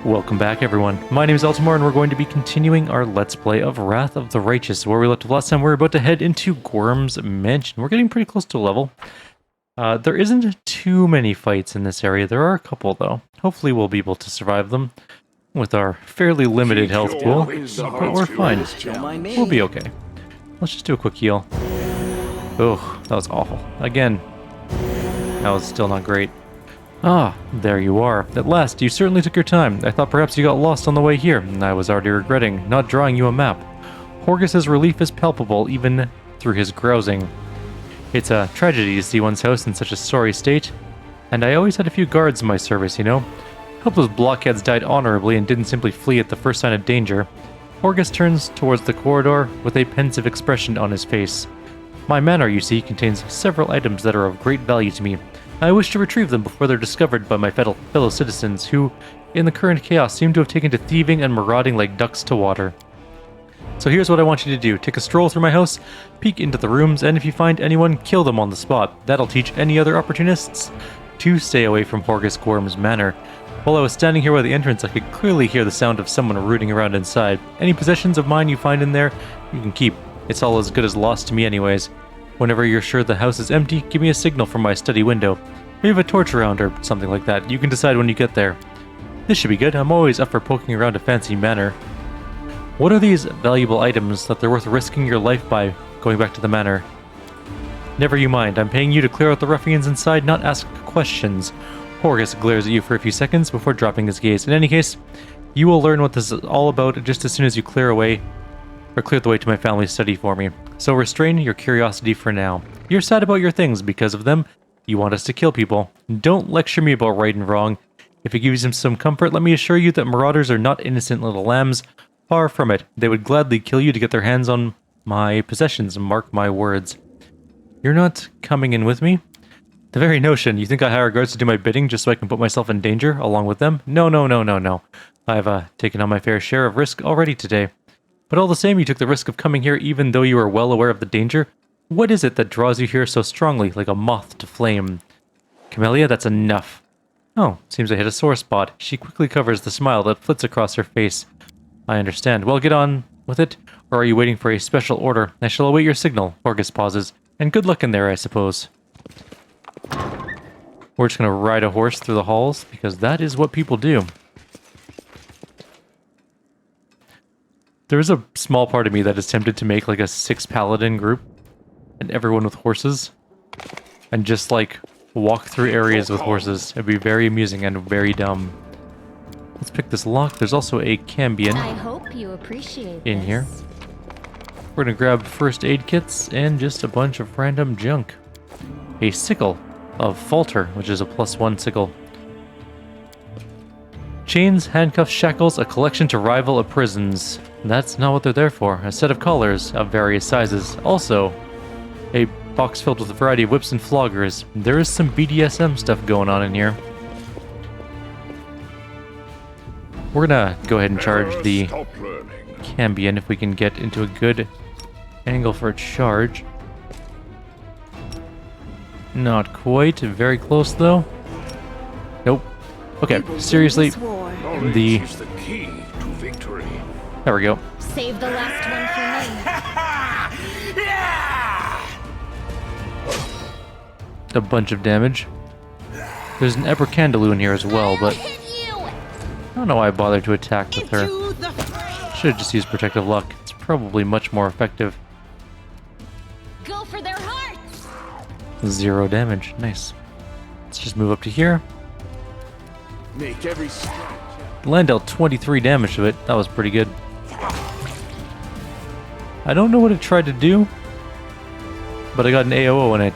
Welcome back, everyone. My name is Eltimar, and we're going to be continuing our Let's Play of Wrath of the Righteous. Where we left off last time, we're about to head into Gwerm's mansion. We're getting pretty close to a level. There isn't too many fights in this area. There are a couple, though. Hopefully we'll be able to survive them with our fairly limited health pool. But we're fine. We'll be okay. Let's just do a quick heal. Oh, that was awful. Again, that was still not great. Ah, there you are. At last, you certainly took your time. I thought perhaps you got lost on the way here, and I was already regretting not drawing you a map. Horgus's relief is palpable, even through his grousing. It's a tragedy to see one's house in such a sorry state, and I always had a few guards in my service, you know. Hope those blockheads died honorably and didn't simply flee at the first sign of danger. Horgus turns towards the corridor with a pensive expression on his face. My manor, you see, contains several items that are of great value to me. I wish to retrieve them before they're discovered by my fellow citizens, who, in the current chaos, seem to have taken to thieving and marauding like ducks to water. So here's what I want you to do. Take a stroll through my house, peek into the rooms, and if you find anyone, kill them on the spot. That'll teach any other opportunists to stay away from Horgus Gwerm's manor. While I was standing here by the entrance, I could clearly hear the sound of someone rooting around inside. Any possessions of mine you find in there, you can keep. It's all as good as lost to me anyways. Whenever you're sure the house is empty, give me a signal from my study window. Maybe have a torch around or something like that. You can decide when you get there. This should be good. I'm always up for poking around a fancy manor. What are these valuable items that they're worth risking your life by going back to the manor? Never you mind. I'm paying you to clear out the ruffians inside, not ask questions. Horgus glares at you for a few seconds before dropping his gaze. In any case, you will learn what this is all about just as soon as you clear the way to my family's study for me. So restrain your curiosity for now. You're sad about your things because of them. You want us to kill people. Don't lecture me about right and wrong. If it gives him some comfort, let me assure you that marauders are not innocent little lambs. Far from it. They would gladly kill you to get their hands on my possessions, mark my words. You're not coming in with me? The very notion. You think I hire guards to do my bidding just so I can put myself in danger along with them? No. I've taken on my fair share of risk already today. But all the same, you took the risk of coming here even though you were well aware of the danger. What is it that draws you here so strongly, like a moth to flame? Camellia, that's enough. Oh, seems I hit a sore spot. She quickly covers the smile that flits across her face. I understand. Well, get on with it, or are you waiting for a special order? I shall await your signal. Horgus pauses. And good luck in there, I suppose. We're just going to ride a horse through the halls, because that is what people do. There is a small part of me that is tempted to make like a 6 paladin group and everyone with horses and just like walk through areas with horses. It'd be very amusing and very dumb. Let's pick this lock. There's also a Cambion I hope you appreciate in this. here. We're gonna grab first aid kits and just a bunch of random junk. A sickle of Falter, which is a +1 sickle. Chains, handcuffs, shackles, a collection to rival a prisons. That's not what they're there for. A set of collars of various sizes. Also, a box filled with a variety of whips and floggers. There is some BDSM stuff going on in here. We're gonna go ahead and charge the Cambion if we can get into a good angle for a charge. Not quite. Very close, though. Nope. Okay, seriously. The key to victory. There we go. Save the last one for me. A bunch of damage. There's an Ebracandaloo in here as well, but I don't know why I bothered to attack with her. Should have just used Protective Luck. It's probably much more effective. Go for their hearts. 0 damage. Nice. Let's just move up to here. Make every Land dealt 23 damage to it. That was pretty good. I don't know what it tried to do, but I got an AOO and I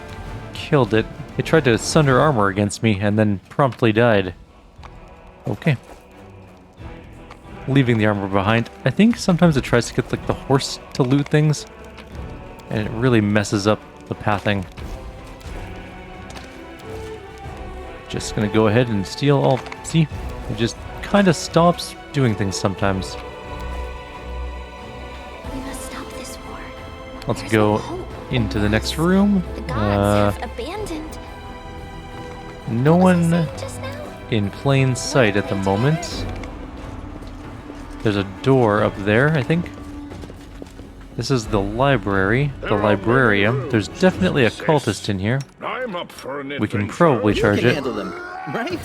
killed it. It tried to sunder armor against me and then promptly died. Okay. Leaving the armor behind. I think sometimes it tries to get like the horse to loot things, and it really messes up the pathing. Just gonna go ahead and steal all. See? It just kind of stops doing things sometimes. We must stop this war. Let's There's go no hope. into the next room. The gods have abandoned. No What was one I saying just now? in plain sight at the moment. There's a door up there, I think. This is the library, the librarium. There's definitely a cultist in here. I'm up for an We can adventure. probably You charge can it. handle them, right?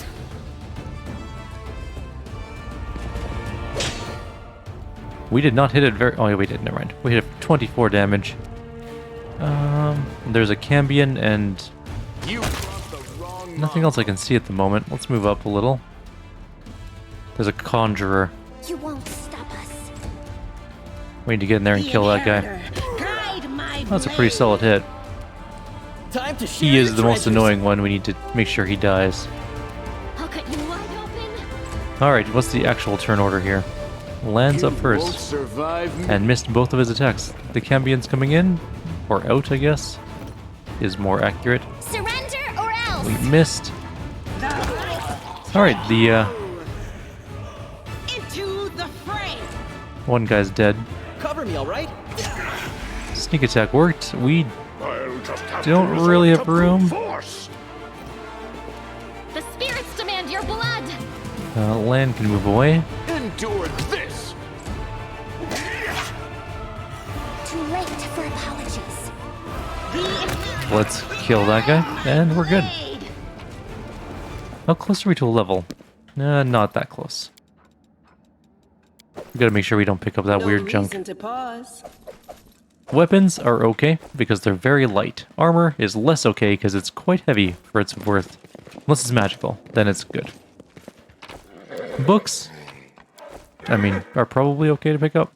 We did not hit it very... Oh, yeah, we did. Never mind. We hit it 24 damage. There's a Cambion and You brought the wrong nothing else I can see at the moment. Let's move up a little. There's a Conjurer. You won't stop us. We need to get in there and kill that guy. Guide my That's a pretty solid hit. Time to share He is your the most treasures. annoying one. We need to make sure he dies. I'll cut you wide open. Alright, what's the actual turn order here? Lands up Won't first. survive me. And missed both of his attacks. The Cambion's coming in, or out, I guess, is more accurate. Surrender or else. We missed. Alright, the Into the fray. one guy's dead. Cover me, all right? Sneak attack worked. We I'll just have to don't resort really to have brute room. force. The spirits demand your blood. Land can move away. Endure this. Too late for apologies. Let's kill that guy, and we're good. How close are we to a level? Not that close. We gotta make sure we don't pick up that weird junk. To pause. Weapons are okay because they're very light. Armor is less okay because it's quite heavy for its worth. Unless it's magical, then it's good. Books, I mean, are probably okay to pick up.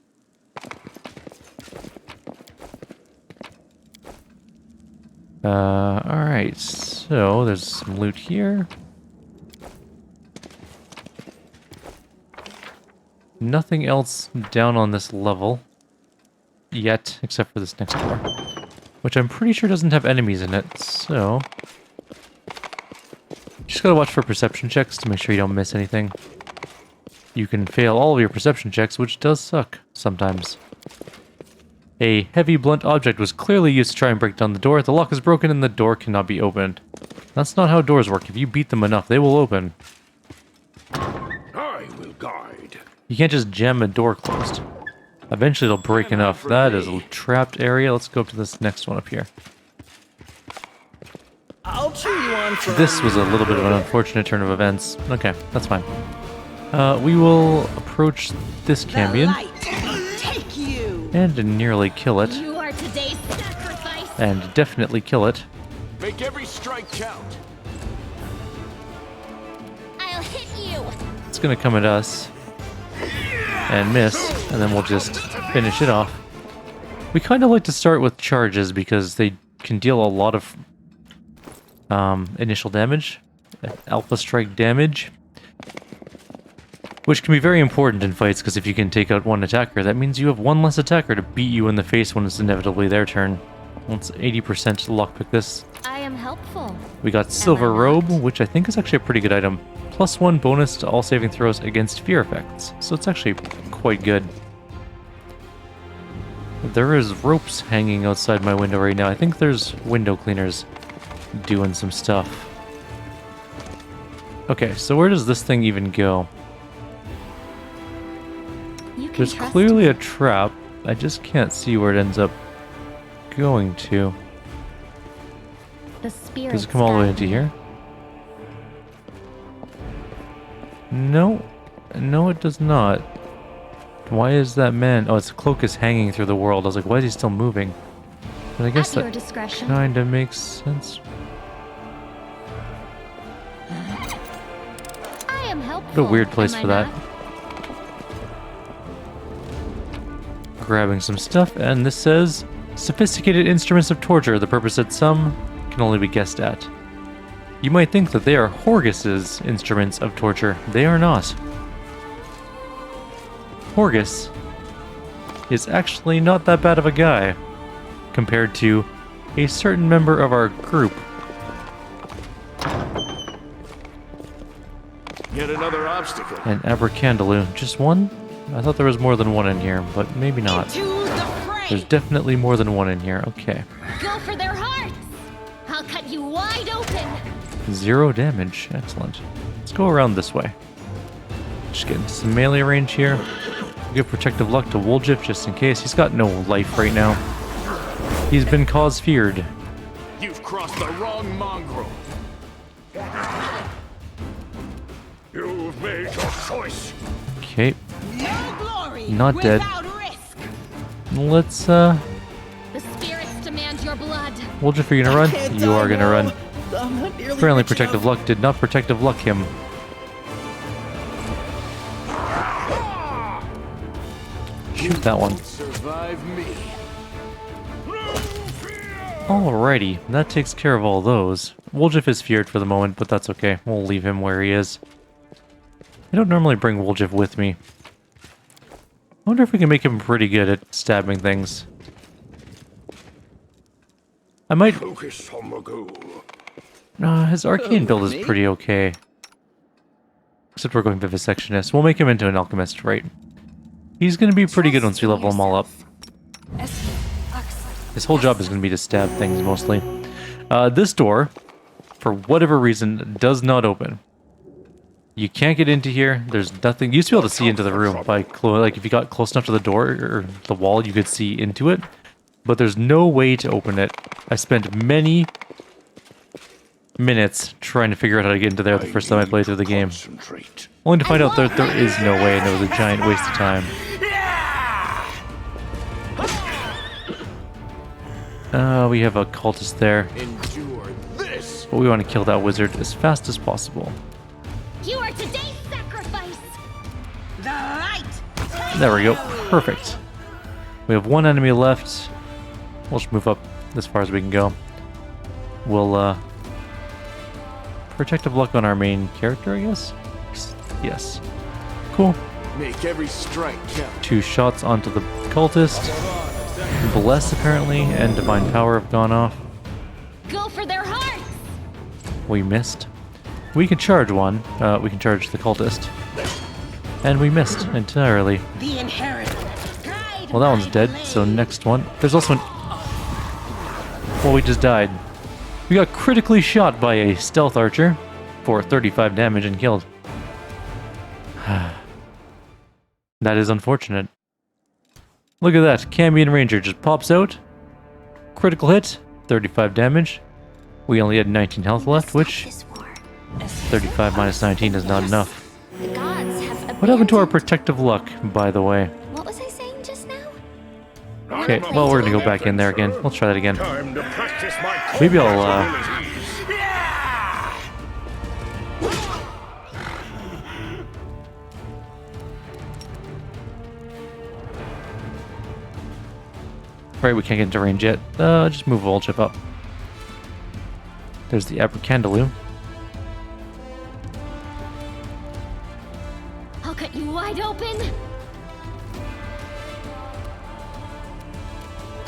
Alright, so there's some loot here. Nothing else down on this level yet, except for this next door, which I'm pretty sure doesn't have enemies in it, so just gotta watch for perception checks to make sure you don't miss anything. You can fail all of your perception checks, which does suck sometimes. A heavy blunt object was clearly used to try and break down the door. The lock is broken and the door cannot be opened. That's not how doors work. If you beat them enough, they will open. I will guide. You can't just jam a door closed. Eventually it'll break enough. That is a trapped area. Let's go up to this next one up here. I'll cheer you on for This was a little bit of an unfortunate turn of events. Okay, that's fine. We will approach this Cambion Take you. and nearly kill it. You are today's sacrifice. And definitely kill it. Make every strike count. I'll hit you. It's gonna come at us and miss, and then we'll just finish it off. We kind of like to start with charges because they can deal a lot of initial damage, alpha strike damage, which can be very important in fights because if you can take out one attacker, that means you have one less attacker to beat you in the face when it's inevitably their turn. Let's 80% lockpick this. I am helpful. We got Silver Robe, which I think is actually a pretty good item. +1 bonus to all saving throws against fear effects, so it's actually quite good. There is ropes hanging outside my window right now. I think there's window cleaners doing some stuff. Okay, so where does this thing even go? You can There's trust clearly me. a trap. I just can't see where it ends up going to. The spirits. Does it come all the way guide into me. here? No. No, it does not. Why is that man... Oh, its cloak is hanging through the world. I was like, why is he still moving? But I guess At your that discretion. kind of makes sense. I am helpful. What a weird place am I for that. not? Grabbing some stuff, and this says, sophisticated instruments of torture, the purpose that some can only be guessed at. You might think that they are Horgus's instruments of torture. They are not. Horgus is actually not that bad of a guy compared to a certain member of our group. Yet another obstacle. And Abracandaloo. Just one? I thought there was more than one in here, but maybe not. To the fray. There's definitely more than one in here. Okay. Go for their hearts. I'll cut you wide open. 0 damage. Excellent. Let's go around this way. Just get into some melee range here. Give protective luck to Woljif just in case. He's got no life right now. He's been cause feared. You've crossed the wrong mongrel. You've made your choice. Okay, No glory Not dead. without risk. let's The spirits demand your blood. Woljif, are you gonna run? Can't You are die gonna run. now. I'm not nearly Apparently rich protective enough. luck did not protective luck him. Shoot that one. Survive me. Alrighty, that takes care of all those. Woljif is feared for the moment, but that's okay. We'll leave him where he is. I don't normally bring Woljif with me. I wonder if we can make him pretty good at stabbing things. I might... Focus on the goal. his arcane build is me? pretty okay. Except we're going Vivisectionist. We'll make him into an alchemist, right? He's gonna be pretty good once we level him all up. His whole job is gonna be to stab things, mostly. This door, for whatever reason, does not open. You can't get into here. There's nothing. You used to be able to see into the room by like if you got close enough to the door or the wall, you could see into it. But there's no way to open it. I spent many minutes trying to figure out how to get into there the first time I played through the game. Concentrate. Only to find out that there is no way, and it was a giant waste of time. We have a cultist there, Endure this. but we want to kill that wizard as fast as possible. You are today's sacrifice. The light. There we go. Perfect. We have one enemy left. We'll just move up as far as we can go. We'll, protective luck on our main character, I guess? Yes. Cool. Make every strike count. 2 shots onto the cultist. Bless, apparently, and Divine Power have gone off. Go for their hearts. We missed. We can charge one. We can charge the cultist. And we missed entirely. The inheritance. Guide Well, that one's my dead, blade. so next one. There's also an... Well, we just died. We got critically shot by a stealth archer for 35 damage and killed. That is unfortunate. Look at that. Cambion Ranger just pops out. Critical hit, 35 damage. We only had 19 health left, which 35 minus 19 is not enough. The gods have What happened to our abandoned- protective luck, by the way? What was I saying just now? Okay, well, we're gonna go back in there again. Let's try that again. Time to practice my Maybe combat I'll, abilities. Right, we can't get into range yet. Just move Volchip up. There's the Abracandaloo. I'll cut you wide open.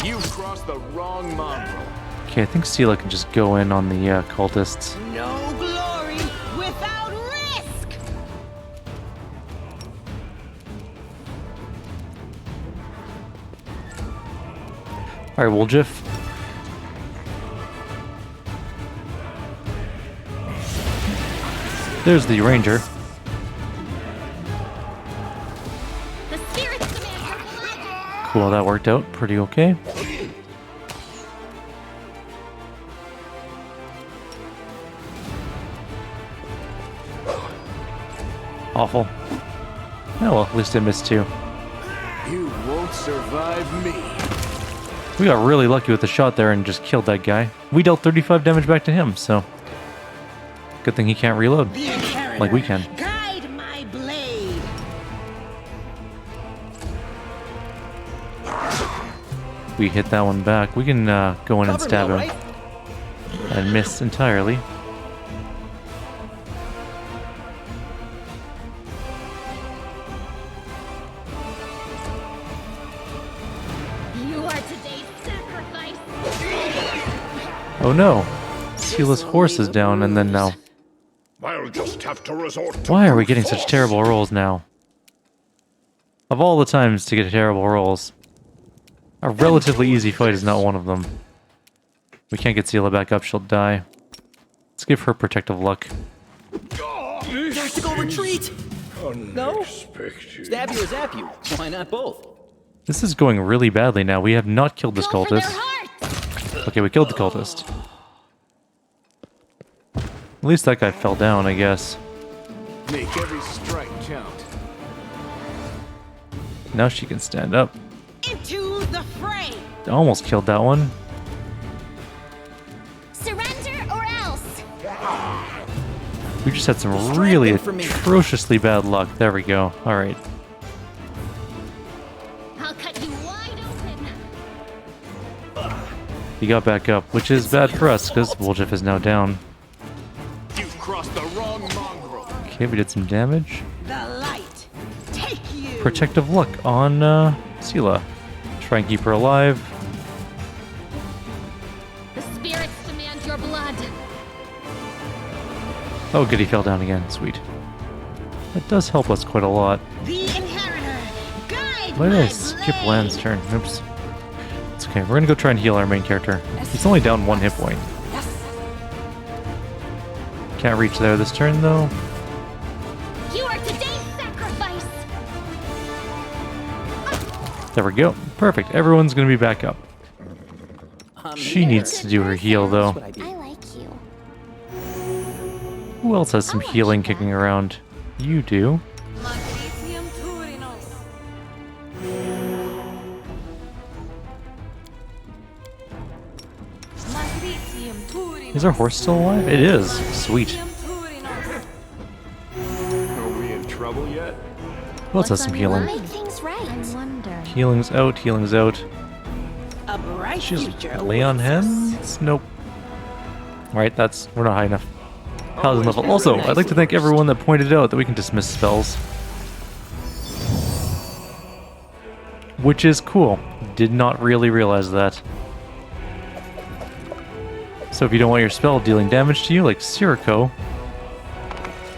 You've crossed the wrong mongrel. Okay, I think Sela can just go in on the cultists. No glory without risk. Alright, Woljif. There's the ranger. The spirits demand your blood. Cool, that worked out pretty okay. Awful. Oh well, at least I missed 2. You won't survive me. We got really lucky with the shot there and just killed that guy. We dealt 35 damage back to him, so... Good thing he can't reload. The inheritor. Like we can. Guide my blade. We hit that one back. We can go in and Cover me, stab him. alright? And miss entirely. You are today's sacrifice. Oh no! Sela's horse is down, and then now... I'll just have to resort to Why are we brute getting such force. terrible rolls now? Of all the times to get terrible rolls, a relatively easy fight is not one of them. We can't get Sela back up, she'll die. Let's give her protective luck. Tactical retreat! No? Unexpected. Stab you or zap you? Why not both? This is going really badly now. We have not killed this Go for their cultist. hearts. Okay, we killed the cultist. At least that guy fell down, I guess. Make every strike count. Now she can stand up. Into the fray. Almost killed that one. Surrender or else. We just had some really Distract them from me. atrociously bad luck. There we go. All right. I'll cut you wide open. He got back up, which is bad for us because Woljif is now down. You've crossed the wrong mongrel. Okay, we did some damage. The light. Take you. Protective luck on Sela. Try and keep her alive. The spirits demand your blood. Oh, good, he fell down again. Sweet. That does help us quite a lot. The inheritor. Guide Why did my I skip blade. Lan's turn? Oops. It's okay. We're gonna go try and heal our main character. He's only down 1 hit point. Can't reach there this turn though. You are today's sacrifice. There we go. Perfect. Everyone's gonna be back up. I'm She here. needs to do her heal though. That's what I do. I like you. Who else has some healing kicking around? You do. Is our horse still alive? It is. Sweet. Are we in trouble yet? Who else has some healing? Make things right. I wonder. Healing's out. Healing's out. A bright She's future. Leon Hens? Nope. Right, we're not high enough. Paladin level. Also, I'd like to thank everyone that pointed out that we can dismiss spells. Which is cool. Did not really realize that. So if you don't want your spell dealing damage to you, like Sirocco,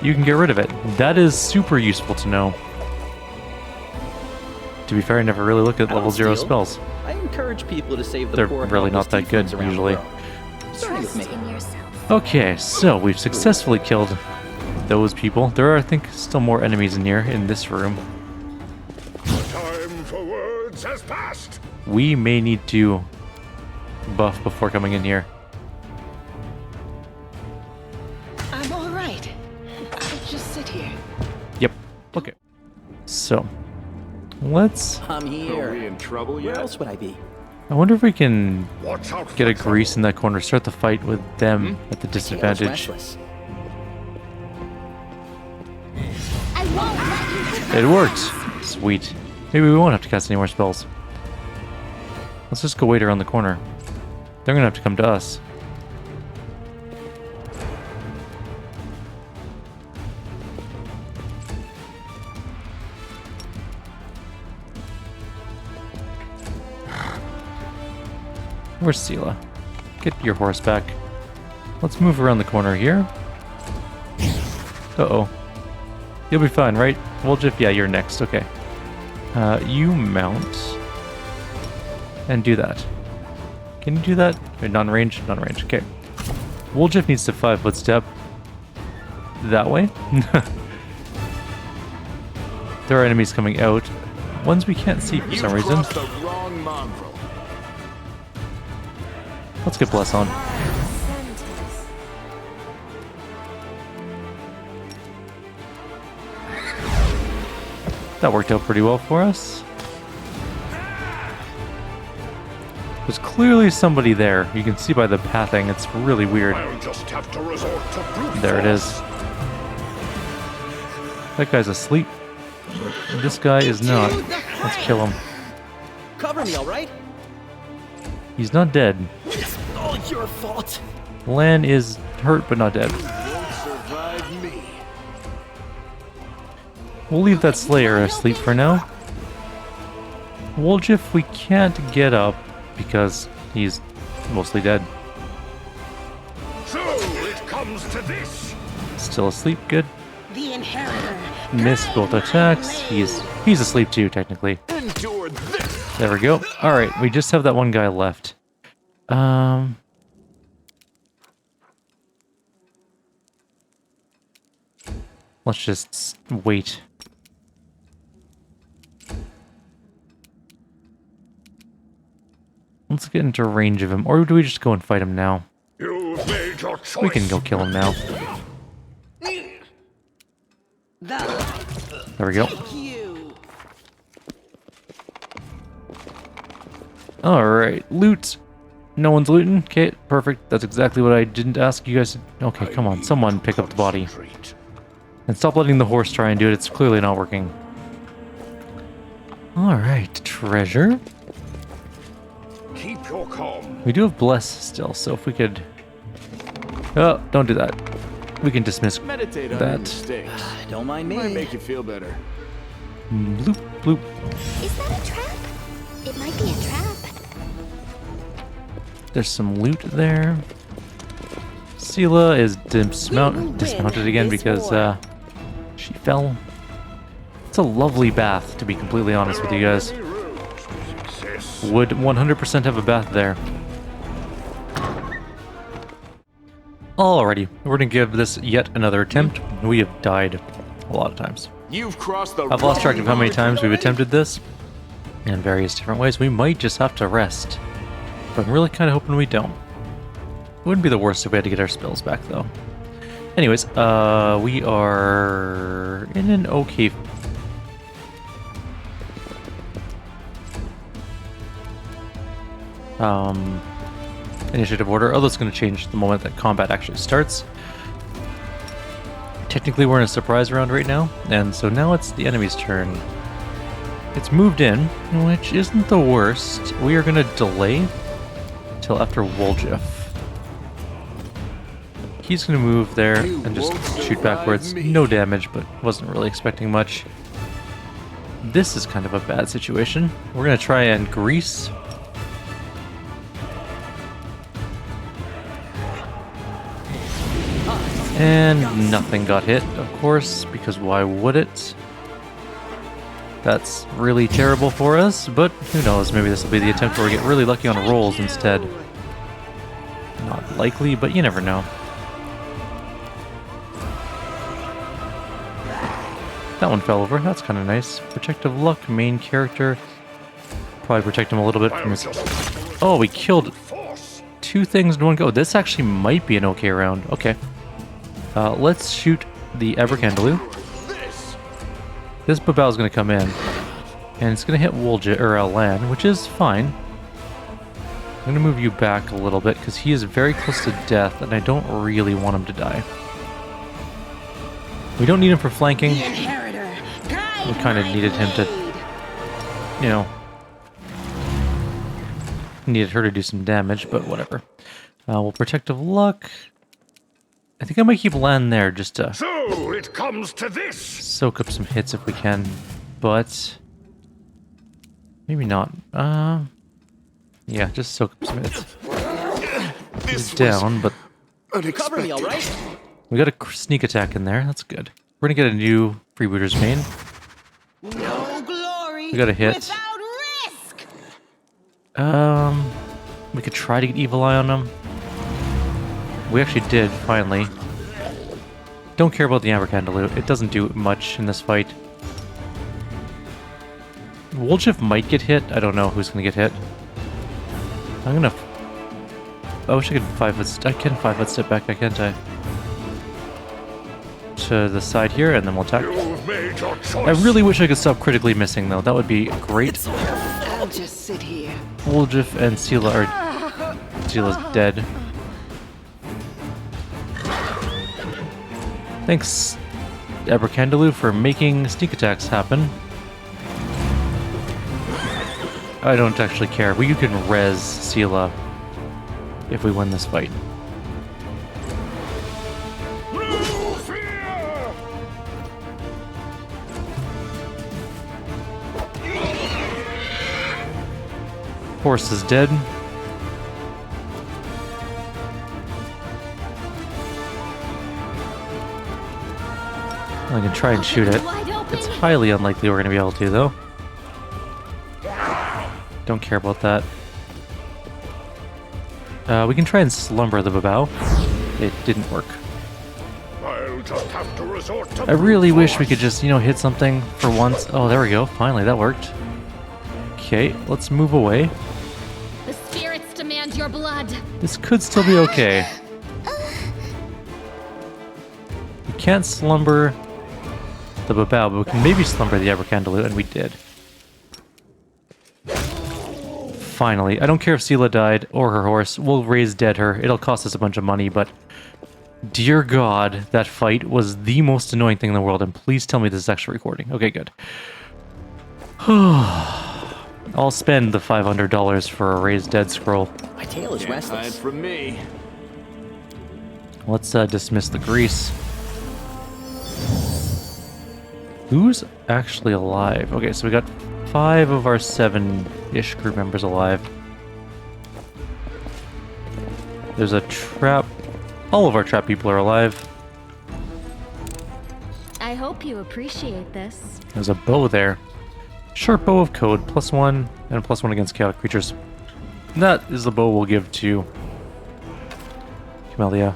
you can get rid of it. That is super useful to know. To be fair, I never really look at I level don't 0 steal. spells. I encourage people to save the They're poor really not helpless that good, tieflings around the usually. world. Starting with Trust me. in yourself. Okay, so we've successfully killed those people. There are, I think, still more enemies in here, in this room. Time for words has passed. We may need to buff before coming in here. I'm all right. I'll just sit here. Yep. Okay. So, let's... I'm Are we here. in trouble Where yet? else would I be? I wonder if we can Watch out get a for grease in that corner, start the fight with them at the I was disadvantage. restless. I won't let you. It worked! Sweet. Maybe we won't have to cast any more spells. Let's just go wait around the corner. They're gonna have to come to us. Where's Sela? Get your horse back. Let's move around the corner here. Uh-oh. You'll be fine, right? Woljif, yeah, you're next. Okay. You mount. And do that. Can you do that? Wait, non-range? Non-range, okay. Woljif needs to 5-foot step. That way. There are enemies coming out. Ones we can't see for You've some reason. crossed the wrong mongrel. Let's get Bless on. That worked out pretty well for us. There's clearly somebody there. You can see by the pathing, it's really weird. I'll just have to resort to brute There it force. is. That guy's asleep. This guy is not. Let's kill him. Cover me, all right? He's not dead. It's all your fault. Lan is hurt but not dead. Won't survive me. We'll leave that Slayer asleep for now. Woljif we can't get up because he's mostly dead. So it comes to this. Still asleep, good. The inheritor. Missed both Guide my attacks. blade. He's asleep too, technically. Endure this. There we go. Alright, we just have that one guy left. Let's just wait Let's get into range of him. Or do we just go and fight him now? You've made your choice. We can go kill him now. There we go. Alright, loot. No one's looting? Okay, perfect. That's exactly what I didn't ask you guys to... Okay, come on. Someone pick up the body. And stop letting the horse try and do it. It's clearly not working. Alright, treasure. Keep your calm. We do have bless still, so if we could... Oh, don't do that. We can dismiss Meditate on that. your mistakes. Don't mind Might me. make you feel better. Bloop, bloop. Is that a trap? It might be a trap. There's some loot there. Sela is dismounted again because she fell. It's a lovely bath, to be completely honest with you guys. Success. Would 100% have a bath there. Alrighty, we're gonna give this yet another attempt. We have died a lot of times. You've crossed the I've lost track of how many times we've attempted this in various different ways. We might just have to rest. But I'm really kind of hoping we don't. It wouldn't be the worst if we had to get our spells back, though. Anyways, we are in an okay... initiative order. Oh, that's going to change the moment that combat actually starts. Technically, we're in a surprise round right now, and so now it's the enemy's turn. It's moved in, which isn't the worst. We are going to delay till after Woljif. He's going to move there and just shoot backwards. No damage, but wasn't really expecting much. This is kind of a bad situation. We're going to try and grease. And nothing got hit, of course, because why would it? That's really terrible for us, but who knows, maybe this will be the attempt where we get really lucky on rolls instead. Not likely, but you never know. That one fell over, that's kind of nice. Protective Luck, main character. Probably protect him a little bit from his... Oh, we killed two things in one go. This actually might be an okay round. Okay. Let's shoot the Abercandaloo. This Babao is going to come in, and it's going to hit Woljif, or Lan, which is fine. I'm going to move you back a little bit, because he is very close to death, and I don't really want him to die. We don't need him for flanking. We kind of needed him to, you know, needed her to do some damage, but whatever. We'll Protective Luck. I think I might keep Lan there just to So it comes to this. soak up some hits if we can, but maybe not. Yeah, just soak up some hits. He's down, but Cover me, all right? we got a sneak attack in there. That's good. We're gonna get a new freebooter's main. No glory. We got a hit. Without risk. We could try to get Evil Eye on him. We actually did, finally. Don't care about the Abercandaloo. It doesn't do much in this fight. Woljif might get hit. I don't know who's going to get hit. I'm going to... I wish I could 5-foot... I can 5-foot step back, can't I? To the side here, and then we'll attack. You've made your choice. I really wish I could stop critically missing, though. That would be great. I'll just sit here. Woljif and Sela are... Sela's dead. Thanks, Abercandaloo, for making sneak attacks happen. I don't actually care. You can res Sela if we win this fight. Horse is dead. I can try and shoot it. It's highly unlikely we're going to be able to, though. Don't care about that. We can try and slumber the Babao. It didn't work. I'll just have to resort to I really wish we could just, you know, hit something for once. Oh, there we go. Finally, that worked. Okay, let's move away. The spirit demand your blood. This could still be okay. We can't slumber the Babao, but we can maybe slumber the Abracandaloo, and we did. Finally. I don't care if Sela died or her horse. We'll raise dead her. It'll cost us a bunch of money, but dear God, that fight was the most annoying thing in the world, and please tell me this is actually recording. Okay, good. I'll spend the $500 for a raised dead scroll. My tail is restless. From me. Let's dismiss the grease. Who's actually alive? Okay, so we got 5 of our 7-ish crew members alive. There's a trap. All of our trap people are alive. I hope you appreciate this. There's a bow there. Sharp bow of code, +1, and +1 against chaotic creatures. That is the bow we'll give to Camellia.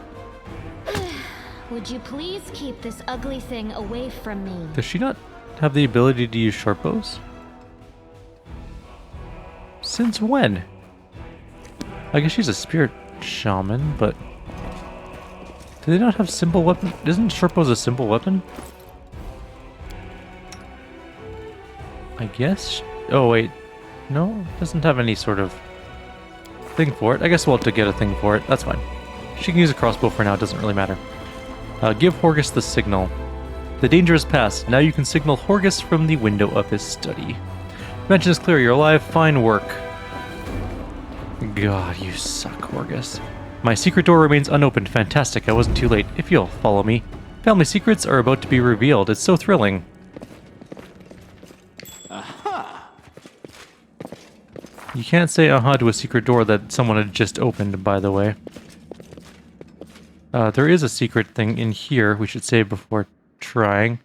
Would you please keep this ugly thing away from me? Does she not have the ability to use sharp bows? Since when? I guess she's a spirit shaman, but do they not have simple weapon? Isn't sharp bows a simple weapon? I guess. Oh wait, no, it doesn't have any sort of thing for it. I guess we'll have to get a thing for it. That's fine. She can use a crossbow for now. It doesn't really matter. Give Horgus the signal. The danger is past. Now you can signal Horgus from the window of his study. Mention is clear. You're alive. Fine work. God, you suck, Horgus. My secret door remains unopened. Fantastic. I wasn't too late. If you'll follow me. Family secrets are about to be revealed. It's so thrilling. You can't say aha to a secret door that someone had just opened, by the way. There is a secret thing in here we should save before trying.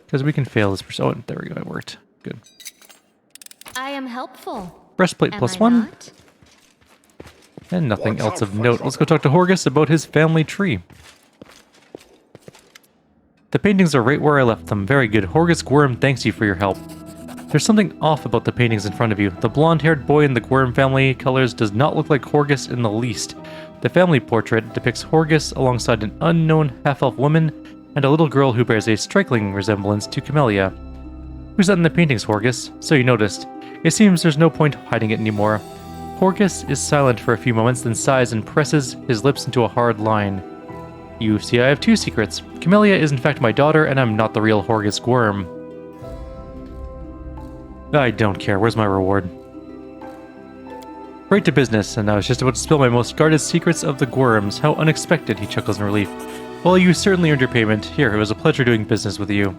Because we can fail this person. Oh, there we go. It worked. Good. I am helpful. Breastplate Am plus I 1. not? And nothing Watch else out of for note. Let's go talk to Horgus about his family tree. The paintings are right where I left them. Very good. Horgus Gwerm thanks you for your help. There's something off about the paintings in front of you. The blonde-haired boy in the Gwerm family colors does not look like Horgus in the least. The family portrait depicts Horgus alongside an unknown half-elf woman and a little girl who bears a striking resemblance to Camellia. Who's that in the paintings, Horgus? So you noticed. It seems there's no point hiding it anymore. Horgus is silent for a few moments, then sighs and presses his lips into a hard line. You see, I have 2 secrets. Camellia is in fact my daughter, and I'm not the real Horgus Gwerm. I don't care. Where's my reward? Right to business, and I was just about to spill my most guarded secrets of the Gwerms. How unexpected, he chuckles in relief. Well, you certainly earned your payment. Here, it was a pleasure doing business with you.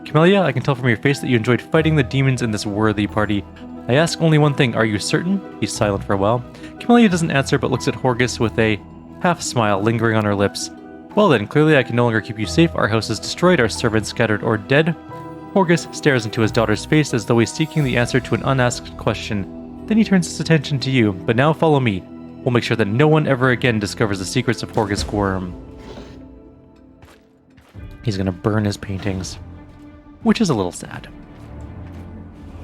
Camellia, I can tell from your face that you enjoyed fighting the demons in this worthy party. I ask only one thing, are you certain? He's silent for a while. Camellia doesn't answer, but looks at Horgus with a half-smile lingering on her lips. Well then, clearly I can no longer keep you safe. Our house is destroyed, our servants scattered or dead. Horgus stares into his daughter's face as though he's seeking the answer to an unasked question. Then he turns his attention to you. But now follow me. We'll make sure that no one ever again discovers the secrets of Horgus Gwerm. He's gonna burn his paintings. Which is a little sad.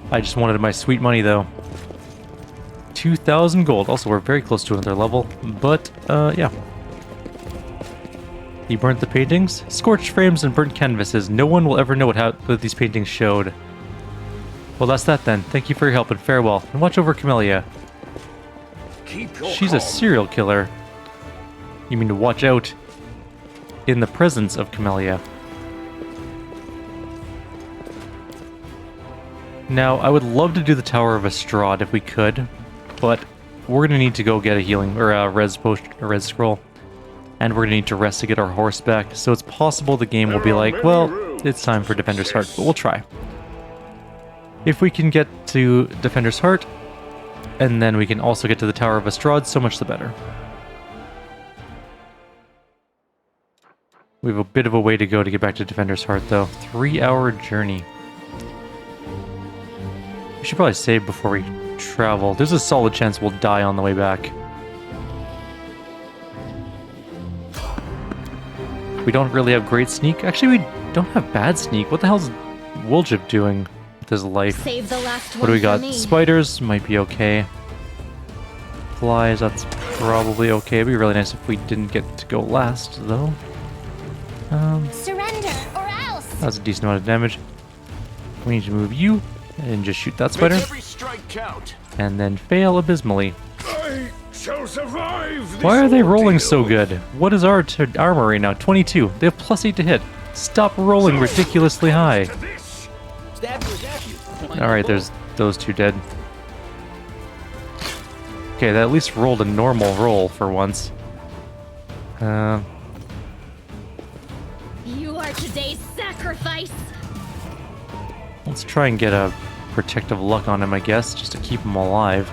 I just wanted my sweet money though. 2,000 gold. Also, we're very close to another level. But, yeah. He burnt the paintings? Scorched frames and burnt canvases. No one will ever know what these paintings showed. Well, that's that then. Thank you for your help and farewell. And watch over Camellia. Keep your She's a calm. serial killer. You mean to watch out in the presence of Camellia. Now, I would love to do the Tower of Estrad if we could, but we're going to need to go get a healing, or a res scroll. And we're going to need to rest to get our horse back, so it's possible the game will be like, well, it's time for Defender's Heart, but we'll try. If we can get to Defender's Heart, and then we can also get to the Tower of Estrad, so much the better. We have a bit of a way to go to get back to Defender's Heart, though. 3-hour journey. We should probably save before we travel. There's a solid chance we'll die on the way back. We don't really have great sneak. Actually, we don't have bad sneak. What the hell's Woljib doing with his life? Save the last What do we one got? for me. Spiders might be okay. flies, that's probably okay. It'd be really nice if we didn't get to go last, though. Surrender or else. That's a decent amount of damage. We need to move you and just shoot that spider. Make every strike count. And then fail abysmally. I shall survive this Why are they rolling ordeal. so good? What is our armor right now? 22. They have +8 to hit. Stop rolling ridiculously high. To this. Stab you, zap you. Why not Alright, both? there's those two dead. Okay, that at least rolled a normal roll for once. You are today's sacrifice. Let's try and get a protective luck on him, I guess, just to keep him alive.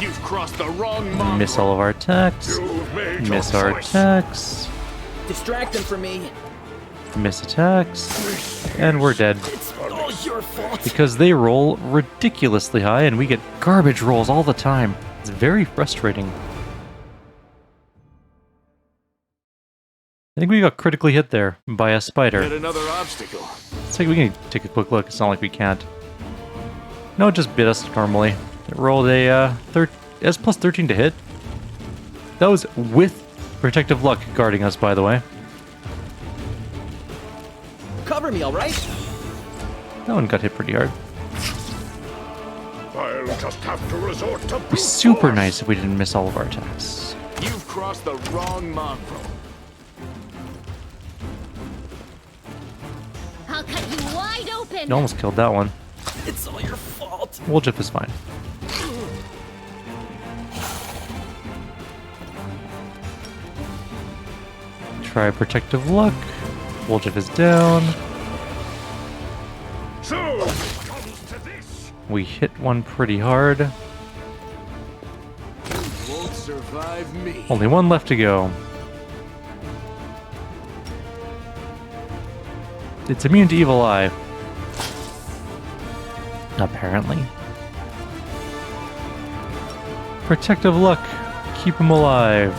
You've crossed the wrong mongrel. Miss all of our attacks. You've made Miss your our choice. attacks. Distract them from me. Miss attacks. And we're dead. It's all your fault. Because they roll ridiculously high and we get garbage rolls all the time. It's very frustrating. I think we got critically hit there by a spider. Yet another obstacle. Let's take, we can take a quick look. It's not like we can't. No, it just bit us normally. It rolled a it's plus 13 to hit. That was with protective luck guarding us, by the way. Cover me, all right? That one got hit pretty hard. I'll just have to resort to It'd be brute super force. nice if we didn't miss all of our attacks. You've crossed the wrong mongrel. I'll cut you wide open. You almost killed that one. It's all your fault. Woljif is fine. Try protective luck. Woljif is down. So it comes to this. We hit one pretty hard. Won't survive me. Only one left to go. It's immune to evil eye. Apparently. Protective luck. Keep him alive.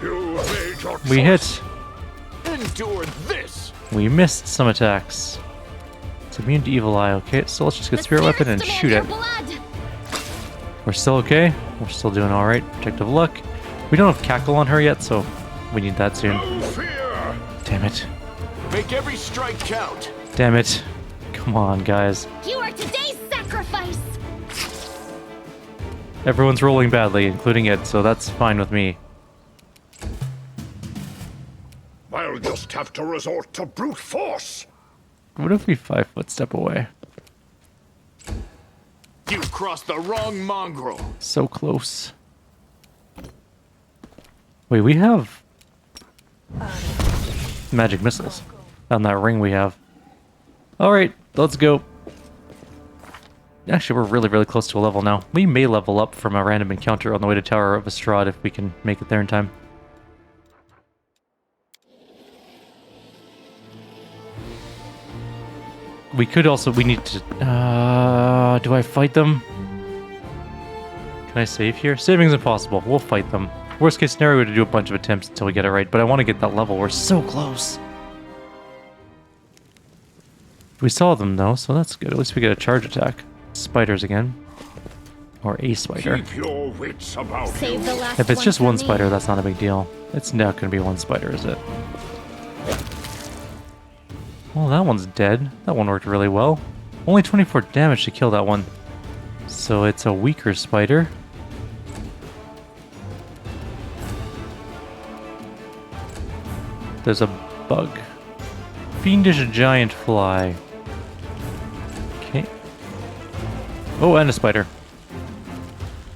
You made your We choice. hit. Endure this. We missed some attacks. It's immune to evil eye. Okay, so let's just get The spirit weapon and spirits shoot demand it. your blood. We're still okay. We're still doing alright. Protective luck. We don't have cackle on her yet, so we need that soon. No fear. Damn it. Make every strike count. Damn it. Come on, guys. You are today's sacrifice. Everyone's rolling badly, including it, so that's fine with me. I'll just have to resort to brute force. What if we 5-foot step away? You've crossed the wrong mongrel. So close. Wait, we have magic missiles on that ring we have. Alright, let's go. Actually, we're really, really close to a level now. We may level up from a random encounter on the way to Tower of Estrad if we can make it there in time. We could also, we need to, do I fight them? Can I save here? Saving's impossible. We'll fight them. Worst case scenario, we have to do a bunch of attempts until we get it right, but I want to get that level. We're so close. We saw them though, so that's good. At least we get a charge attack. Spiders again. Or a spider. Keep your wits about Save you. the last If it's just for one me. spider, that's not a big deal. It's not going to be one spider, is it? Well, that one's dead. That one worked really well. Only 24 damage to kill that one. So it's a weaker spider. There's a bug. Fiendish giant fly. Okay. Oh, and a spider.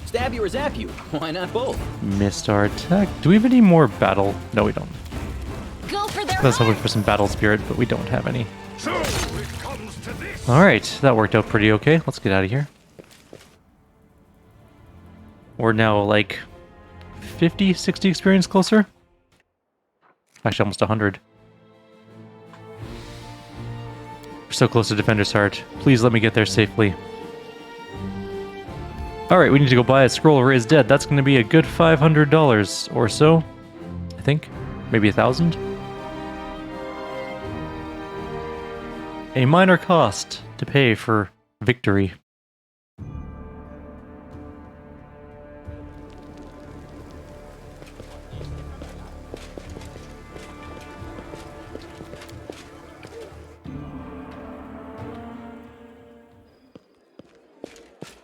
Stab you or zap you. Why not both? Missed our attack. Do we have any more battle? No, we don't. Go for their I was hoping heart. for some battle spirit, but we don't have any. So it comes to this. Alright, that worked out pretty okay. Let's get out of here. We're now like 50, 60 experience closer. Actually, almost 100. We're so close to Defender's Heart. Please let me get there safely. Alright, we need to go buy a scroll of Raise Dead. That's going to be a good $500 or so. I think. Maybe 1,000. A minor cost to pay for victory.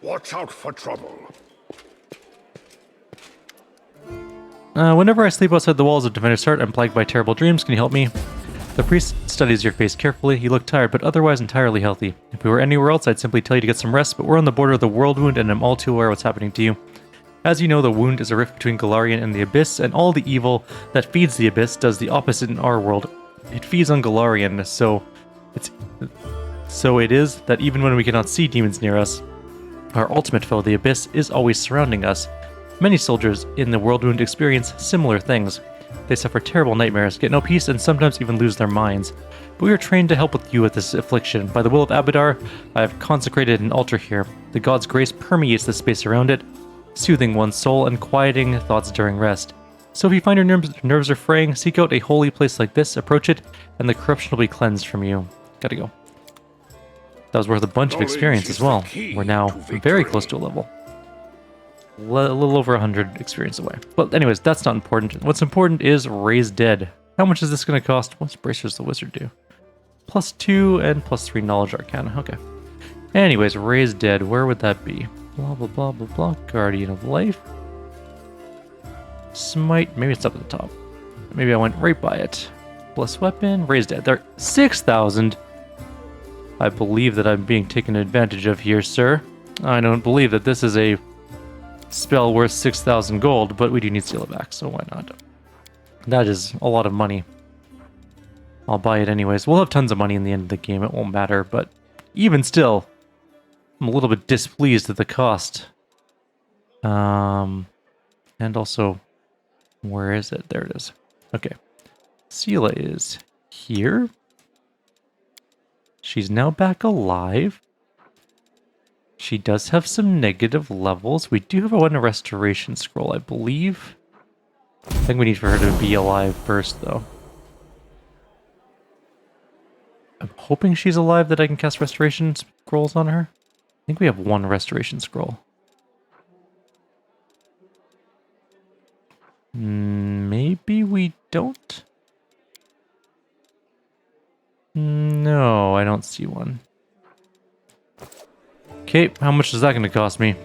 Watch out for trouble. Whenever I sleep outside the walls of Divinus Heart, I'm plagued by terrible dreams. Can you help me? The priest studies your face carefully. You look tired, but otherwise entirely healthy. If we were anywhere else, I'd simply tell you to get some rest, but we're on the border of the world wound, and I'm all too aware of what's happening to you. As you know, the wound is a rift between Galarian and the Abyss, and all the evil that feeds the Abyss does the opposite in our world. It feeds on Galarian, so it is that even when we cannot see demons near us, our ultimate foe, the Abyss, is always surrounding us. Many soldiers in the world wound experience similar things. They suffer terrible nightmares, get no peace, and sometimes even lose their minds. But we are trained to help with you with this affliction. By the will of Abadar, I have consecrated an altar here. The god's grace permeates the space around it, soothing one's soul and quieting thoughts during rest. So if you find your nerves are fraying, seek out a holy place like this, approach it, and the corruption will be cleansed from you. Gotta go. That was worth a bunch of experience as well. We're now very close to a level. A little over 100 experience away. But anyways, that's not important. What's important is Raise Dead. How much is this going to cost? What's Bracers the Wizard do? +2 and +3 Knowledge Arcana. Okay. Anyways, Raise Dead. Where would that be? Blah, blah, blah, blah, blah. Guardian of Life. Smite. Maybe it's up at the top. Maybe I went right by it. Bless Weapon. Raise Dead. They're 6,000. I believe that I'm being taken advantage of here, sir. I don't believe that this is a spell worth 6,000 gold, but we do need Seal it back, so why not? That is a lot of money. I'll buy it anyways. We'll have tons of money in the end of the game, it won't matter, but even still, I'm a little bit displeased at the cost. And also, where is it? There it is. Okay. Sela is here. She's now back alive. She does have some negative levels. We do have a restoration scroll, I believe. I think we need for her to be alive first, though. I'm hoping she's alive that I can cast restoration scrolls on her. I think we have one restoration scroll. Maybe we don't? No, I don't see one. Okay, how much is that going to cost me?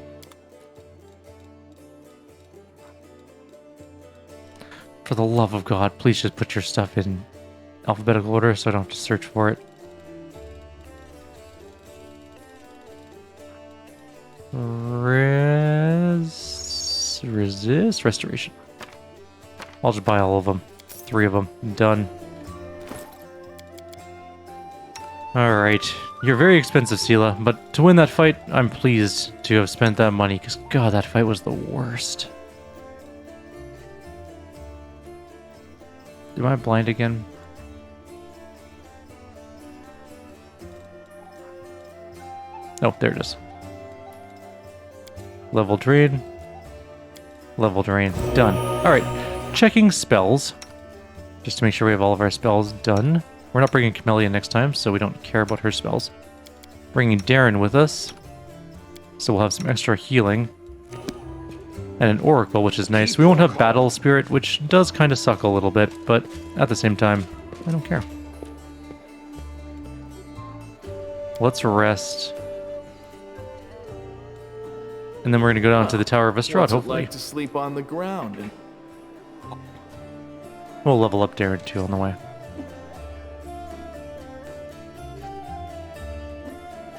For the love of God, please just put your stuff in alphabetical order so I don't have to search for it. Resist, restoration. I'll just buy all of them. 3 of them. Done. Alright. You're very expensive, Sela, but to win that fight, I'm pleased to have spent that money, because God, that fight was the worst. Am I blind again? Oh, there it is. Level drain. Level drain. Done. Alright. Checking spells. Just to make sure we have all of our spells done. We're not bringing Camellia next time, so we don't care about her spells. Bringing Darren with us. So we'll have some extra healing. And an Oracle, which is nice. We won't have Battle Spirit, which does kind of suck a little bit, but at the same time, I don't care. Let's rest. And then we're going to go down to the Tower of Estrad, hopefully. Like to sleep on the ground and... We'll level up Darren too on the way.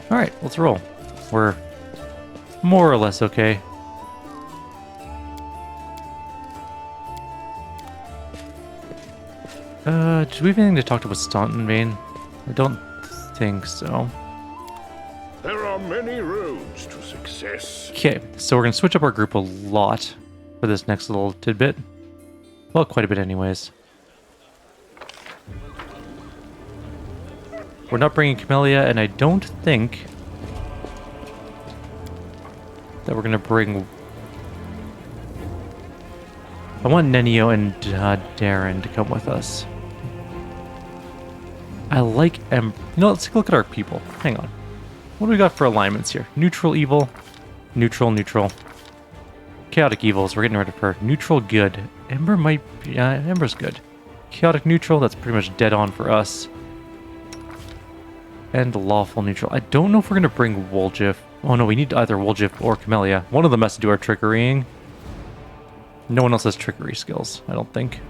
Alright, let's roll. We're more or less okay. Do we have anything to talk to with Staunton Vein? I don't think so. There are many roads to success. Okay, so we're going to switch up our group a lot for this next little tidbit. Well, quite a bit anyways. We're not bringing Camellia, and I don't think that we're going to bring... I want Nenio and Darren to come with us. I like You know, let's take a look at our people. Hang on. What do we got for alignments here? Neutral evil. Neutral, neutral. Chaotic evils. We're getting rid of her. Neutral good. Ember might be... Ember's good. Chaotic neutral. That's pretty much dead on for us. And lawful neutral. I don't know if we're going to bring Woljif Oh no, we need either Woljif or Camellia. One of them has to do our trickerying. No one else has trickery skills, I don't think.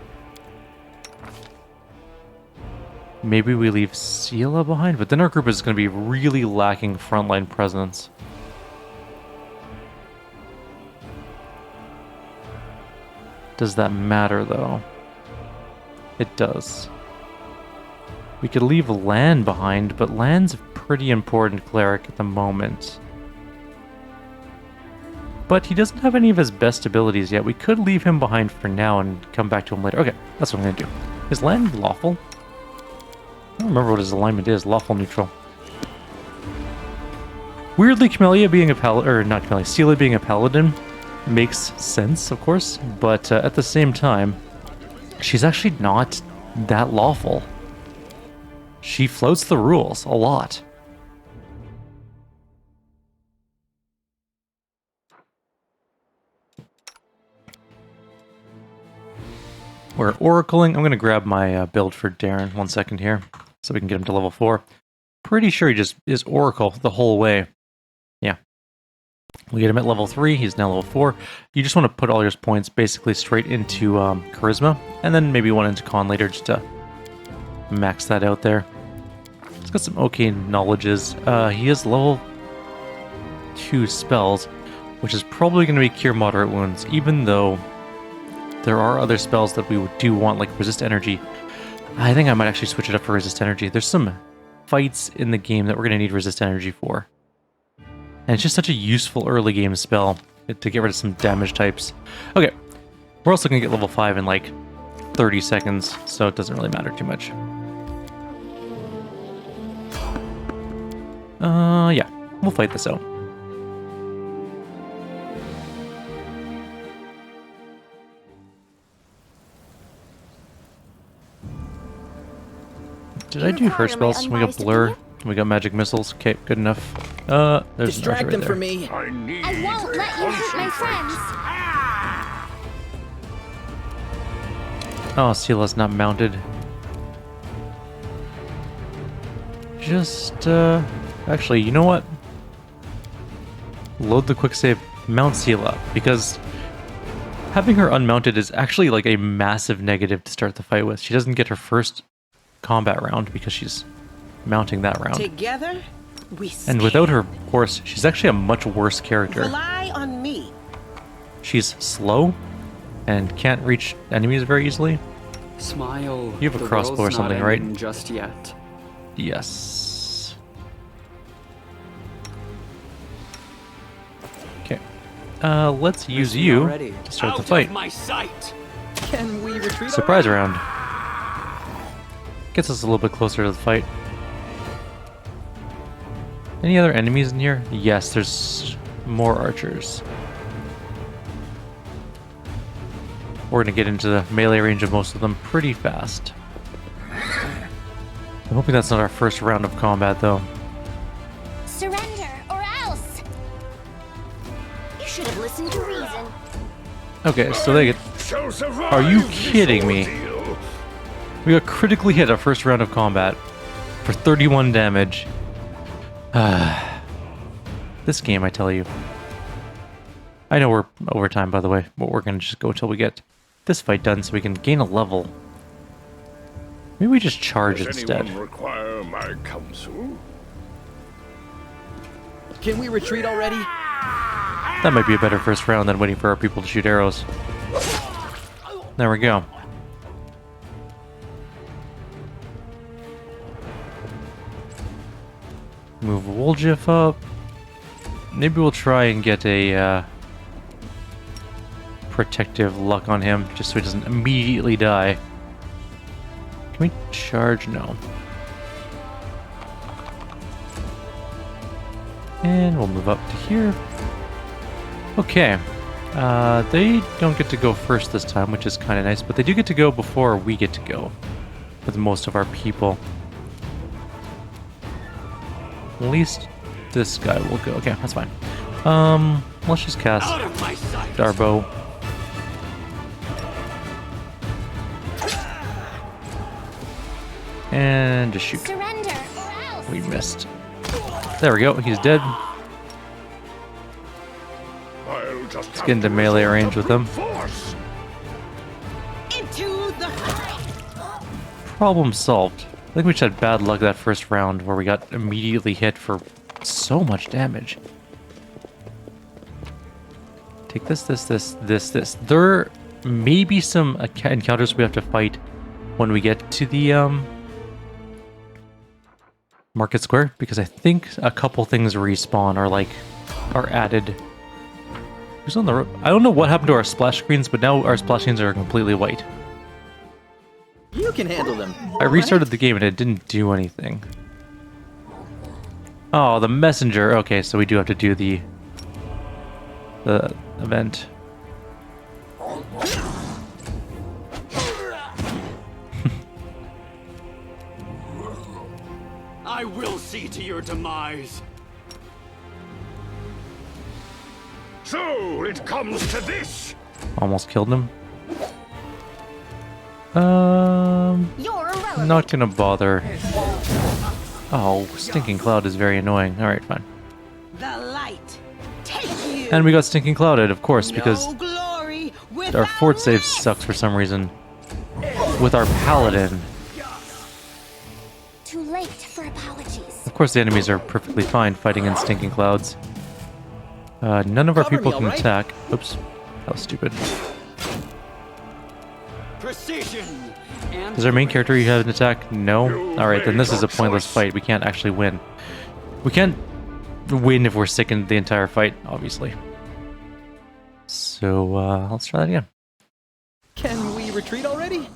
Maybe we leave Sela behind, but then our group is going to be really lacking frontline presence. Does that matter, though? It does. We could leave Lan behind, but Lan's a pretty important cleric at the moment. But he doesn't have any of his best abilities yet. We could leave him behind for now and come back to him later. Okay, that's what I'm going to do. Is Lan lawful? I don't remember what his alignment is. Lawful neutral. Weirdly, Camellia being a paladin, or not Camellia, Sela being a paladin makes sense, of course, but at the same time, she's actually not that lawful. She floats the rules a lot. We're oracling. I'm going to grab my build for Darren 1 second here, so we can get him to level 4. Pretty sure he just is oracle the whole way. Yeah. We get him at level 3, he's now level 4. You just want to put all your points basically straight into Charisma, and then maybe one into Con later just to max that out there. He's got some okay knowledges. He has level 2 spells, which is probably going to be Cure Moderate Wounds, even though there are other spells that we do want, like Resist Energy. I think I might actually switch it up for Resist Energy. There's some fights in the game that we're going to need Resist Energy for. And it's just such a useful early game spell to get rid of some damage types. Okay, we're also going to get level 5 in like 30 seconds, so it doesn't really matter too much. Yeah, we'll fight this out. Did I do her spells? We got Blur. We got Magic Missiles. Okay, good enough. There's Distract them for me. I need I won't let you hurt my friends. Oh, Sela's not mounted. Just, actually, you know what? Load the quick save, mount Sela, because having her unmounted is actually like a massive negative to start the fight with. She doesn't get her first combat round because she's mounting that round. Together, we And without her horse, she's actually a much worse character. rely on me. She's slow and can't reach enemies very easily. Smile. You have a the crossbow or world's not something, right? ending just yet. Yes. Okay. Let's use you already. to start the fight. My sight. Can we retreat? Surprise round. Gets us a little bit closer to the fight. Any other enemies in here? Yes, there's more archers. We're going to get into the melee range of most of them pretty fast. I'm hoping that's not our first round of combat, though. Surrender or else. You should have listened to reason. Okay, so they get... shall survive Are you this kidding me? ordeal. We got critically hit our first round of combat for 31 damage. This game, I tell you. I know we're over time, by the way, but we're going to just go until we get this fight done so we can gain a level. Maybe we just charge Does instead. anyone require my counsel? Can we retreat already? That might be a better first round than waiting for our people to shoot arrows. There we go. Move Woljif up. Maybe we'll try and get a protective luck on him, just so he doesn't immediately die. Can we charge? No. And we'll move up to here. Okay. They don't get to go first this time, which is kind of nice, but they do get to go before we get to go with most of our people. At least this guy will go. Okay, that's fine. Let's just cast Darbo. And just shoot. Surrender or else. We missed. There we go. He's dead. I'll just Let's get into melee range with them. Force. Into the fight. Problem solved. I think we just had bad luck that first round where we got immediately hit for so much damage. Take this. There may be some encounters we have to fight when we get to the Market Square, because I think a couple things respawn or are added. Who's on the road? I don't know what happened to our splash screens, but now our splash screens are completely white. You can handle them. I restarted the game and it didn't do anything. Oh, the messenger. Okay, so we do have to do the event. I will see to your demise. So it comes to this. Almost killed him. You're irrelevant. Not gonna bother. Oh, Stinking Cloud is very annoying. Alright, fine. The light. Take you. And we got Stinking Clouded, of course, because no glory our fort save risk. sucks for some reason. With our paladin. Too late for apologies. Of course, the enemies are perfectly fine fighting in Stinking Clouds. None of our Cover people me, can alright? attack. Oops. That was stupid. Precision. And Does our main character have an attack? No? You Alright, then made this is a your pointless choice. fight. We can't actually win. We can't win if we're sickened the entire fight, obviously. So, let's try that again. Can we retreat already?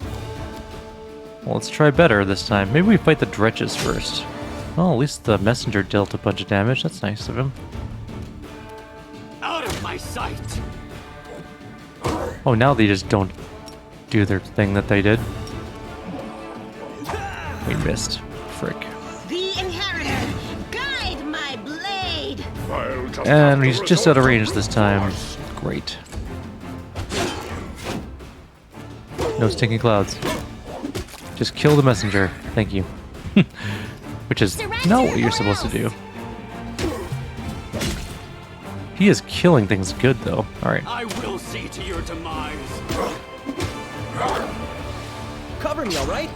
Well, let's try better this time. Maybe we fight the dredges first. Well, at least the messenger dealt a bunch of damage. That's nice of him. out of my sight. Oh, now they just don't do their thing that they did. We missed. Frick. The inheritor. Guide my blade. I'll just And have to he's just out of resort to range this brute time. force. Great. No stinking clouds. Just kill the messenger. Thank you. Which is not what you're supposed to do. He is killing things good, though. Alright. I will see to your demise. Cover me, all right?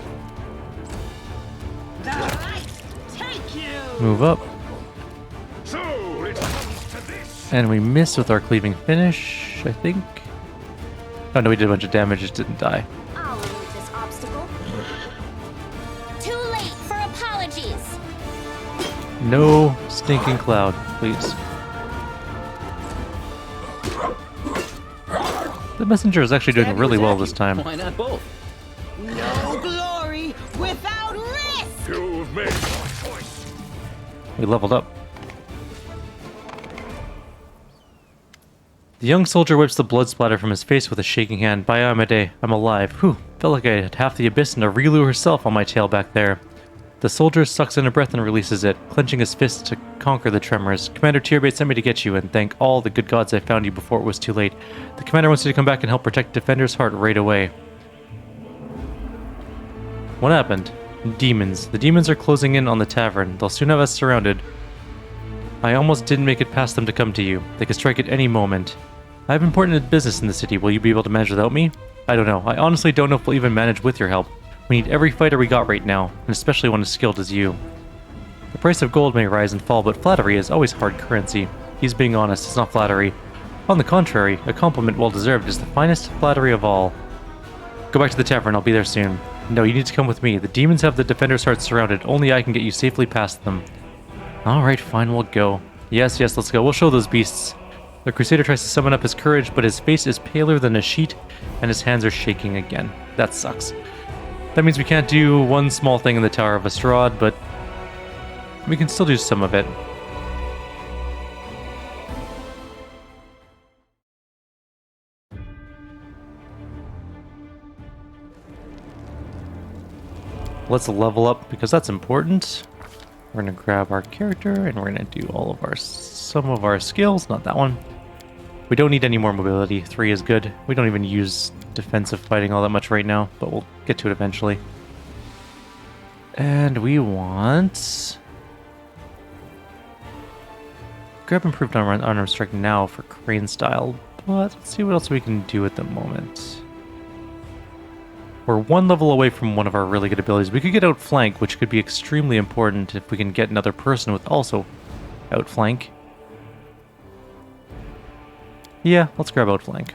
The light. Take you. Move up. So it comes to this. And we missed with our cleaving finish, I think. Oh no, we did a bunch of damage, just didn't die. I'll remove this obstacle. Too late for apologies. No stinking cloud, please. The messenger is actually doing Stab you, really well attack this you. time. Why not both? No glory without risk. You've made your choice. We leveled up. The young soldier wipes the blood splatter from his face with a shaking hand. By Amade, I'm alive. Whew, felt like I had half the abyss and Arilu herself on my tail back there. The soldier sucks in a breath and releases it, clenching his fist to conquer the tremors. Commander Tierbait sent me to get you and thank all the good gods I found you before it was too late. The commander wants you to come back and help protect Defender's heart right away. What happened? Demons. The demons are closing in on the tavern. They'll soon have us surrounded. I almost didn't make it past them to come to you. They could strike at any moment. I have important business in the city. Will you be able to manage without me? I don't know. I honestly don't know if we'll even manage with your help. We need every fighter we got right now, and especially one as skilled as you. The price of gold may rise and fall, but flattery is always hard currency. He's being honest, it's not flattery. On the contrary, a compliment well deserved is the finest flattery of all. Go back to the tavern, I'll be there soon. No, you need to come with me. The demons have the defender's heart surrounded. Only I can get you safely past them. Alright, fine, we'll go. Yes, let's go. We'll show those beasts. The Crusader tries to summon up his courage, but his face is paler than a sheet, and his hands are shaking again. That sucks. That means we can't do one small thing in the Tower of Estrad, but we can still do some of it. Let's level up because that's important. We're gonna grab our character and we're gonna do all of some of our skills, not that one. We don't need any more mobility. 3 is good. We don't even use defensive fighting all that much right now, but we'll get to it eventually. And we want grab improved armor strike now for crane style, but let's see what else we can do at the moment. We're one level away from one of our really good abilities. We could get outflank, which could be extremely important if we can get another person with also outflank. Yeah, let's grab outflank.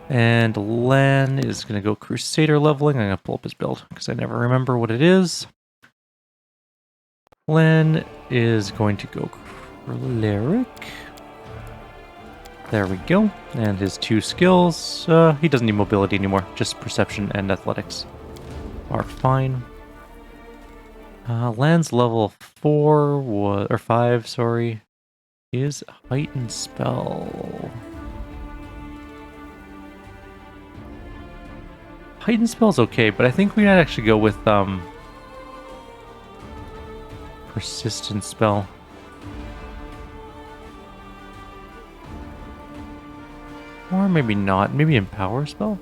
And Len is going to go Crusader leveling. I'm going to pull up his build because I never remember what it is. Len is going to go Choleric. There we go. And his 2 skills, he doesn't need mobility anymore. Just perception and athletics are fine. Len's level 4 or 5, sorry, is heightened spell. Heightened spell's okay, but I think we might actually go with persistent spell. Or maybe not. Maybe empower spell?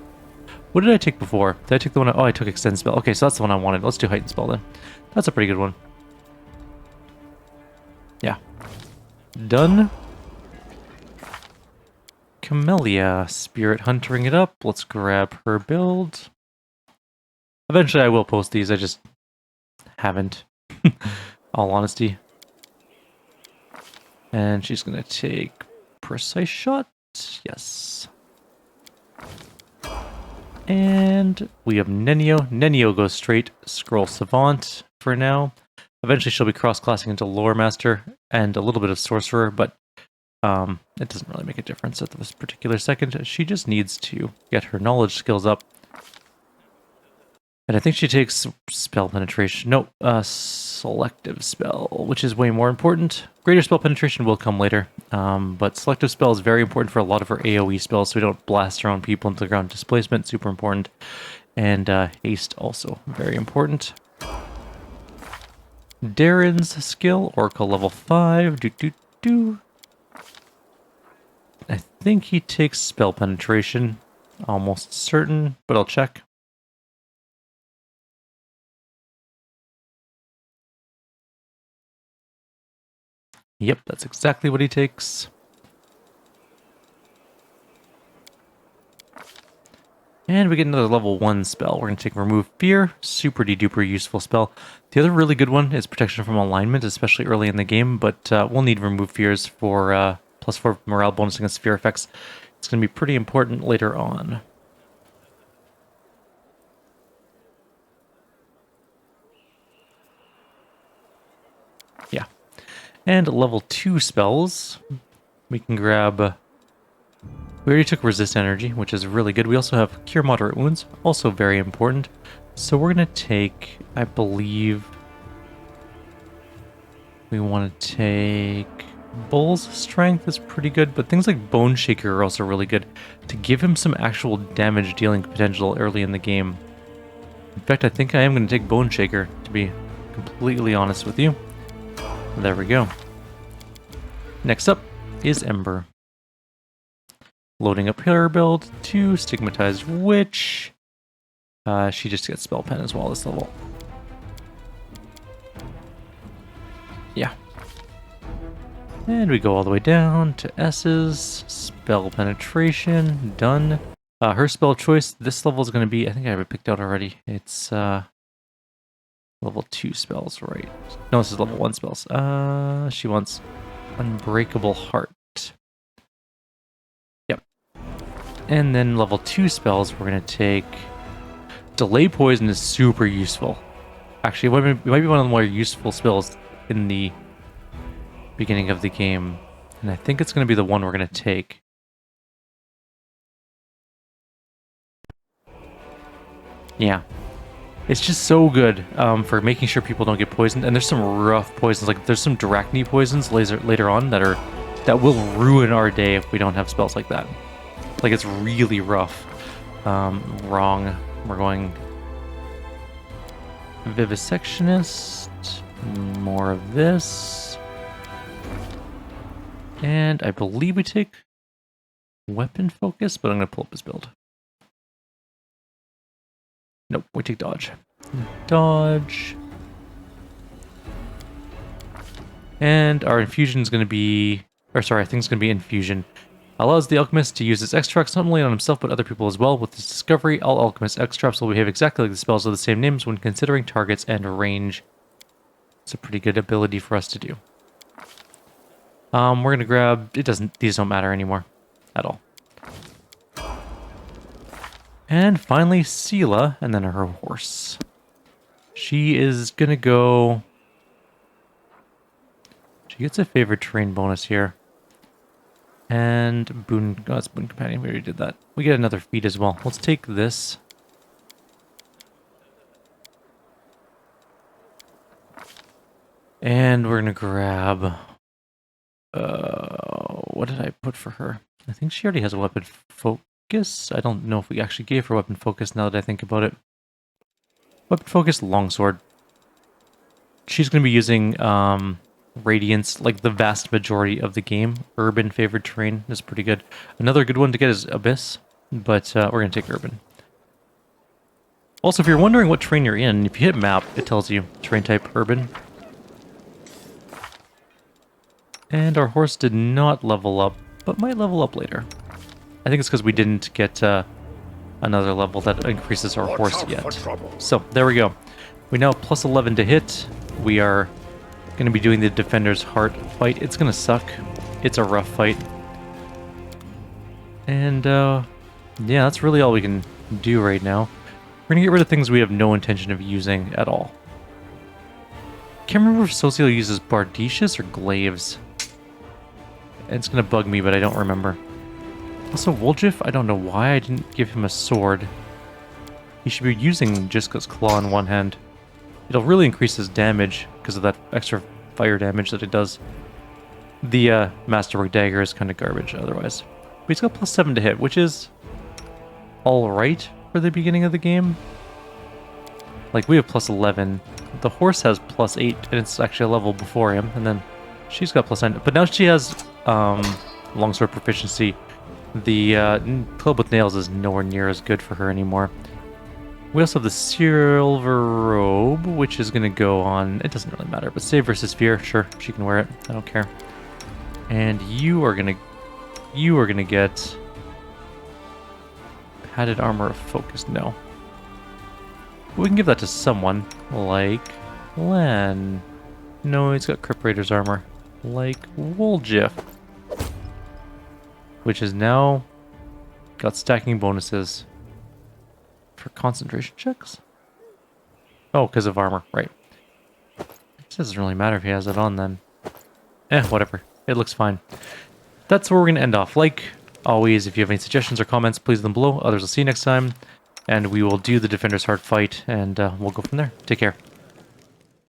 What did I take before? Did I take the one? Oh, I took extend spell. Okay, so that's the one I wanted. Let's do heightened spell then. That's a pretty good one. Yeah. Done. Camellia, Spirit Huntering it up. Let's grab her build. Eventually I will post these, I just haven't. All honesty. And she's gonna take Precise Shot. Yes. And we have Nenio. Nenio goes straight Scroll Savant for now. Eventually she'll be cross-classing into Lore Master and a little bit of Sorcerer, but it doesn't really make a difference at this particular second. She just needs to get her knowledge skills up. And I think she takes spell penetration. No, selective spell, which is way more important. Greater spell penetration will come later, but selective spell is very important for a lot of her AoE spells, so we don't blast our own people into the ground. Displacement, super important. And haste, also very important. Darren's skill, Oracle level 5. I think he takes spell penetration. Almost certain, but I'll check. Yep, that's exactly what he takes. And we get another level 1 spell. We're going to take Remove Fear. Super duper useful spell. The other really good one is Protection from Alignment, especially early in the game, but we'll need Remove Fears for +4 morale bonus against fear effects. It's going to be pretty important later on. Yeah. And level 2 spells. We can grab... we already took Resist Energy, which is really good. We also have Cure Moderate Wounds, also very important. So we're going to take, I believe... we want to take... Bull's Strength is pretty good, but things like Bone Shaker are also really good to give him some actual damage dealing potential early in the game. In fact, I think I am going to take Bone Shaker, to be completely honest with you. There we go. Next up is Ember. Loading up her build to Stigmatized Witch. She just gets Spell Pen as well this level. Yeah. And we go all the way down to S's. Spell Penetration. Done. Her spell choice, this level is going to be, I think I have it picked out already. It's level 2 spells, right? No, this is level 1 spells. She wants Unbreakable Heart. Yep. And then level 2 spells, we're going to take... Delay Poison is super useful. Actually, it might be one of the more useful spells in the beginning of the game. And I think it's going to be the one we're going to take. Yeah. It's just so good for making sure people don't get poisoned. And there's some rough poisons. Like, there's some Drachni poisons later on that will ruin our day if we don't have spells like that. Like, it's really rough. Wrong. We're going... Vivisectionist. More of this. And I believe we take Weapon Focus, but I'm going to pull up his build. Nope, we take Dodge. Dodge. And our infusion is going to be... Or sorry, I think it's going to be infusion. Allows the alchemist to use its extracts not only on himself but other people as well. With this discovery, all alchemist extracts will behave exactly like the spells of the same names when considering targets and range. It's a pretty good ability for us to do. We're going to grab... These don't matter anymore. At all. And finally, Sela, and then her horse. She is going to go... She gets a favorite terrain bonus here. And boon... Oh, it's boon companion. We already did that. We get another feat as well. Let's take this. And we're going to grab... what did I put for her? I think she already has a weapon focus. I don't know if we actually gave her weapon focus now that I think about it. Weapon focus, longsword. She's going to be using Radiance like the vast majority of the game. Urban favored terrain is pretty good. Another good one to get is Abyss, but we're going to take Urban. Also, if you're wondering what terrain you're in, if you hit map, it tells you terrain type Urban. And our horse did not level up, but might level up later. I think it's because we didn't get another level that increases our horse yet. So, there we go. We now have plus 11 to hit. We are going to be doing the Defender's Heart fight. It's going to suck. It's a rough fight. And, yeah, that's really all we can do right now. We're going to get rid of things we have no intention of using at all. Can't remember if Social uses Bardicious or Glaives. It's going to bug me, but I don't remember. Also, Woljif, I don't know why I didn't give him a sword. He should be using Jiska's Claw in one hand. It'll really increase his damage because of that extra fire damage that it does. The Masterwork Dagger is kind of garbage otherwise. But he's got plus 7 to hit, which is alright for the beginning of the game. Like, we have plus 11. The horse has plus 8, and it's actually a level before him. And then she's got plus 9. But now she has longsword proficiency. The club with nails is nowhere near as good for her anymore. We also have the silver robe, which is going to go on... It doesn't really matter, but save versus fear, sure, she can wear it. I don't care. And you are going to get padded armor of focus. No. We can give that to someone, like Len. No, he's got Crypt Raider's armor, like Woljif, which is now got stacking bonuses for concentration checks. Oh, because of armor, right. It doesn't really matter if he has it on then. Whatever. It looks fine. That's where we're going to end off. Like always, if you have any suggestions or comments, please leave them below. Others will see you next time. And we will do the Defender's Heart fight, and we'll go from there. Take care.